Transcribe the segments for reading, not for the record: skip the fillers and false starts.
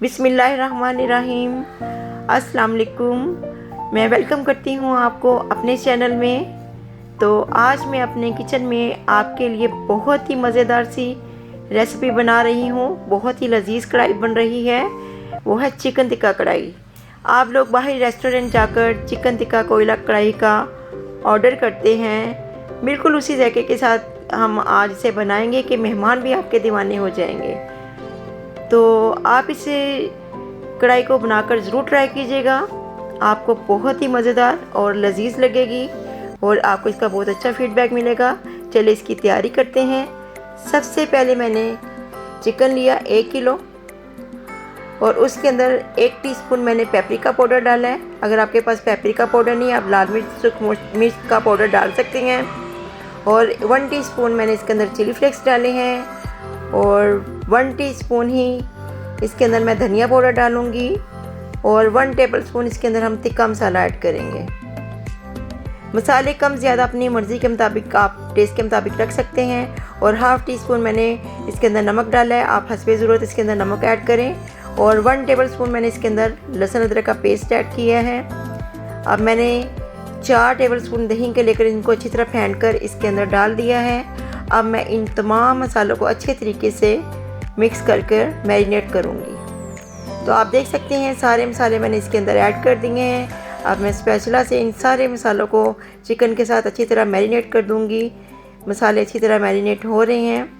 बिस्मिल्लाहिर्रहमानिर्रहीम। अस्सलाम वालेकुम। मैं वेलकम करती हूँ आपको अपने चैनल में। तो आज मैं अपने किचन में आपके लिए बहुत ही मज़ेदार सी रेसिपी बना रही हूँ। बहुत ही लजीज कढ़ाई बन रही है, वो है चिकन टिक्का कढ़ाई। आप लोग बाहरी रेस्टोरेंट जाकर चिकन टिक्का कोयला कढ़ाई का ऑर्डर करते हैं, बिल्कुल उसी जायके के साथ हम आज इसे बनाएंगे कि मेहमान भी आपके दीवाने हो जाएंगे। तो आप इसे कढ़ाई को बनाकर ज़रूर ट्राई कीजिएगा, आपको बहुत ही मज़ेदार और लजीज लगेगी और आपको इसका बहुत अच्छा फीडबैक मिलेगा। चलिए इसकी तैयारी करते हैं। सबसे पहले मैंने चिकन लिया 1 किलो और उसके अंदर 1 टीस्पून मैंने पेपरिका पाउडर डाला है। अगर आपके पास पेपरिका पाउडर नहीं है, आप लाल मिर्च का पाउडर डाल सकते हैं। और 1 टीस्पून मैंने इसके अंदर चिली फ्लेक्स डाले हैं और 1 टीस्पून ही इसके अंदर मैं धनिया पाउडर डालूँगी और 1 टेबलस्पून इसके अंदर हम तिक्का मसाला ऐड करेंगे। मसाले कम ज़्यादा अपनी मर्ज़ी के मुताबिक, आप टेस्ट के मुताबिक रख सकते हैं। और हाफ़ टी स्पून मैंने इसके अंदर नमक डाला है, आप हस्बे ज़रूरत इसके अंदर नमक ऐड करें। और 1 टेबलस्पून मैंने इसके अंदर लहसुन अदरक का पेस्ट ऐड किया है। अब मैंने 4 टेबलस्पून दही के लेकर इनको अच्छी तरह फेंट कर इसके अंदर डाल दिया है। अब मैं इन तमाम मसालों को अच्छे तरीके से मिक्स कर मैरिनेट करूँगी। तो आप देख सकते हैं सारे मसाले मैंने इसके अंदर ऐड कर दिए हैं। अब मैं स्पैचुला से इन सारे मसालों को चिकन के साथ अच्छी तरह मैरिनेट कर दूँगी। मसाले अच्छी तरह मैरिनेट हो रहे हैं।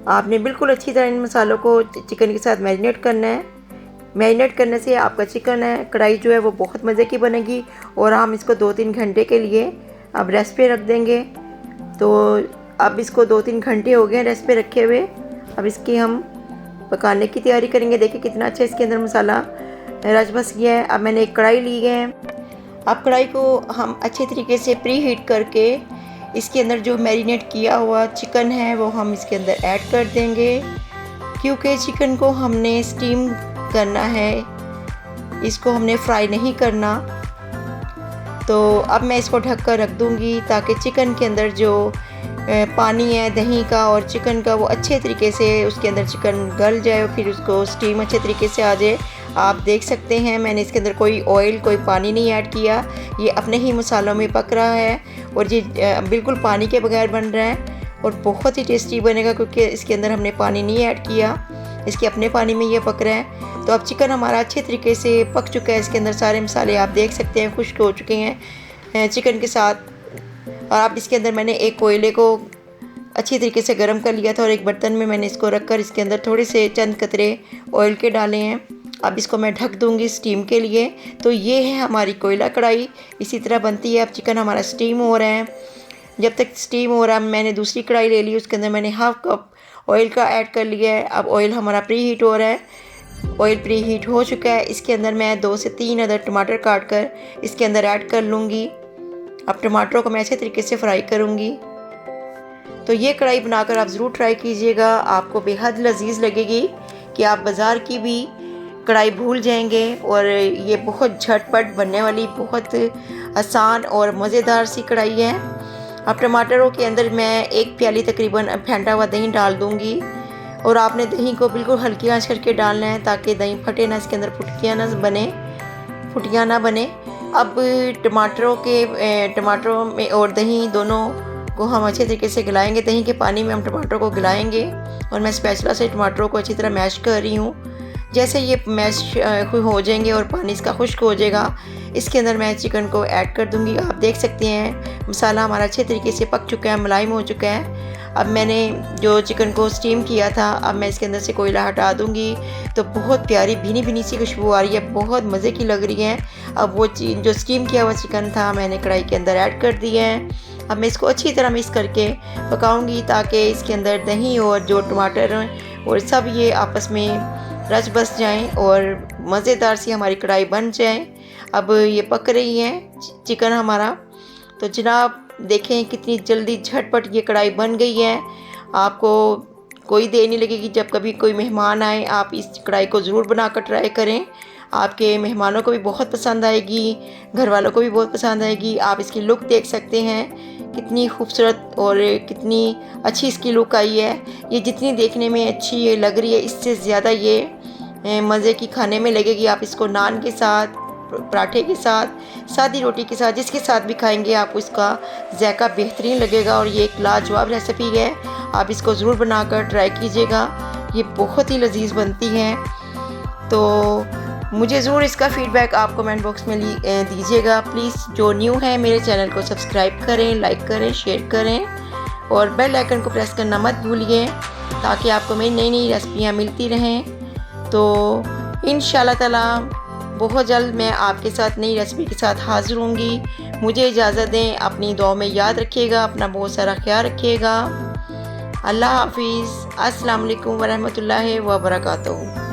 आपने बिल्कुल अच्छी तरह इन मसालों को चिकन के साथ मैरिनेट करना है। मैरिनेट करने से आपका चिकन है कढ़ाई जो है वो बहुत मज़े की बनेगी। और हम इसको 2-3 घंटे के लिए अब रेस्ट पे रख देंगे। तो अब इसको 2-3 घंटे हो गए रेस्ट पे रखे हुए। अब इसकी हम पकाने की तैयारी करेंगे। देखिए कितना अच्छा इसके अंदर मसाला रच बस गया है। अब मैंने एक कढ़ाई ली है। अब कढ़ाई को हम अच्छे तरीके से प्री हीट करके इसके अंदर जो मैरिनेट किया हुआ चिकन है वो हम इसके अंदर ऐड कर देंगे, क्योंकि चिकन को हमने स्टीम करना है, इसको हमने फ्राई नहीं करना। तो अब मैं इसको ढक कर रख दूँगी ताकि चिकन के अंदर जो पानी है दही का और चिकन का वो अच्छे तरीके से उसके अंदर चिकन गल जाए और फिर उसको स्टीम अच्छे तरीके से आ जाए। आप देख सकते हैं मैंने इसके अंदर कोई ऑयल कोई पानी नहीं ऐड किया, ये अपने ही मसालों में पक रहा है और ये बिल्कुल पानी के बगैर बन रहा है और बहुत ही टेस्टी बनेगा, क्योंकि इसके अंदर हमने पानी नहीं ऐड किया, इसके अपने पानी में ये पक रहा है। तो अब चिकन हमारा अच्छे तरीके से पक चुका है। इसके अंदर सारे मसाले आप देख सकते हैं खुश्क हो चुके हैं चिकन के साथ। और अब इसके अंदर मैंने एक कोयले को अच्छी तरीके से गर्म कर लिया था और एक बर्तन में मैंने इसको रखकर इसके अंदर थोड़े से चंद कतरे ऑयल के डाले हैं। अब इसको मैं ढक दूंगी स्टीम के लिए। तो ये है हमारी कोयला कढ़ाई, इसी तरह बनती है। अब चिकन हमारा स्टीम हो रहा है। जब तक स्टीम हो रहा है मैंने दूसरी कढ़ाई ले ली, उसके अंदर मैंने हाफ़ कप ऑयल का ऐड कर लिया है। अब ऑयल हमारा प्री हीट हो रहा है, ऑयल प्री हीट हो चुका है। इसके अंदर मैं 2 से 3 अदर टमाटर काट कर इसके अंदर ऐड कर लूँगी। अब टमाटरों को मैं अच्छे तरीके से फ्राई करूँगी। तो ये कढ़ाई बनाकर आप ज़रूर ट्राई कीजिएगा, आपको बेहद लजीज लगेगी कि आप बाज़ार की भी कढ़ाई भूल जाएंगे। और ये बहुत झटपट बनने वाली बहुत आसान और मज़ेदार सी कढ़ाई है। अब टमाटरों के अंदर मैं 1 प्याली तकरीबन फेंटा हुआ दही डाल दूँगी और आपने दही को बिल्कुल हल्की आंच करके डालना है ताकि दही फटे ना, इसके अंदर फुटियाँ ना बने। अब टमाटरों में और दही दोनों को हम अच्छे तरीके से गलाएंगे। दही के पानी में हम टमाटरों को गलाएंगे और मैं स्पैचुला से टमाटरों को अच्छी तरह मैश कर रही हूँ। जैसे ये मैश हो जाएंगे और पानी इसका खुश्क हो जाएगा, इसके अंदर मैं चिकन को ऐड कर दूँगी। आप देख सकते हैं मसाला हमारा अच्छे तरीके से पक चुका है, मुलायम हो चुका है। अब मैंने जो चिकन को स्टीम किया था, अब मैं इसके अंदर से कोयला हटा दूँगी। तो बहुत प्यारी भीनी भीनी सी खुशबू आ रही है, बहुत मज़े की लग रही है। अब वो जो स्टीम किया हुआ चिकन था मैंने कढ़ाई के अंदर ऐड कर दिया है। अब मैं इसको अच्छी तरह मिक्स करके पकाऊंगी ताकि इसके अंदर दही और जो टमाटर और सब ये आपस में रच बस जाएं और मज़ेदार सी हमारी कढ़ाई बन जाए। अब ये पक रही है चिकन हमारा। तो जनाब देखें कितनी जल्दी झटपट ये कढ़ाई बन गई है। आपको कोई देर नहीं लगेगी। जब कभी कोई मेहमान आए आप इस कढ़ाई को ज़रूर बनाकर ट्राई करें, आपके मेहमानों को भी बहुत पसंद आएगी, घर वालों को भी बहुत पसंद आएगी। आप इसकी लुक देख सकते हैं कितनी खूबसूरत और कितनी अच्छी इसकी लुक आई है। ये जितनी देखने में अच्छी ये लग रही है, इससे ज़्यादा ये मज़े की खाने में लगेगी। आप इसको नान के साथ, पराठे के साथ, सादी रोटी के साथ, जिसके साथ भी खाएंगे आपको इसका जायका बेहतरीन लगेगा। और ये एक लाजवाब रेसिपी है, आप इसको ज़रूर बनाकर ट्राई कीजिएगा। ये बहुत ही लजीज बनती हैं। तो मुझे ज़रूर इसका फ़ीडबैक आप कमेंट बॉक्स में दीजिएगा। प्लीज़ जो न्यू है मेरे चैनल को सब्सक्राइब करें, लाइक करें, शेयर करें और बेल आइकन को प्रेस करना मत भूलिए, ताकि आपको मेरी नई नई रेसिपियाँ मिलती रहें। तो इंशाल्लाह ताला बहुत जल्द मैं आपके साथ नई रेसिपी के साथ हाज़िर होंगी। मुझे इजाज़त दें, अपनी दुआ में याद रखिएगा, अपना बहुत सारा ख्याल रखिएगा। अल्लाह हाफिज़। अस्सलाम वालेकुम व रहमतुल्लाहि व बरकातुहू।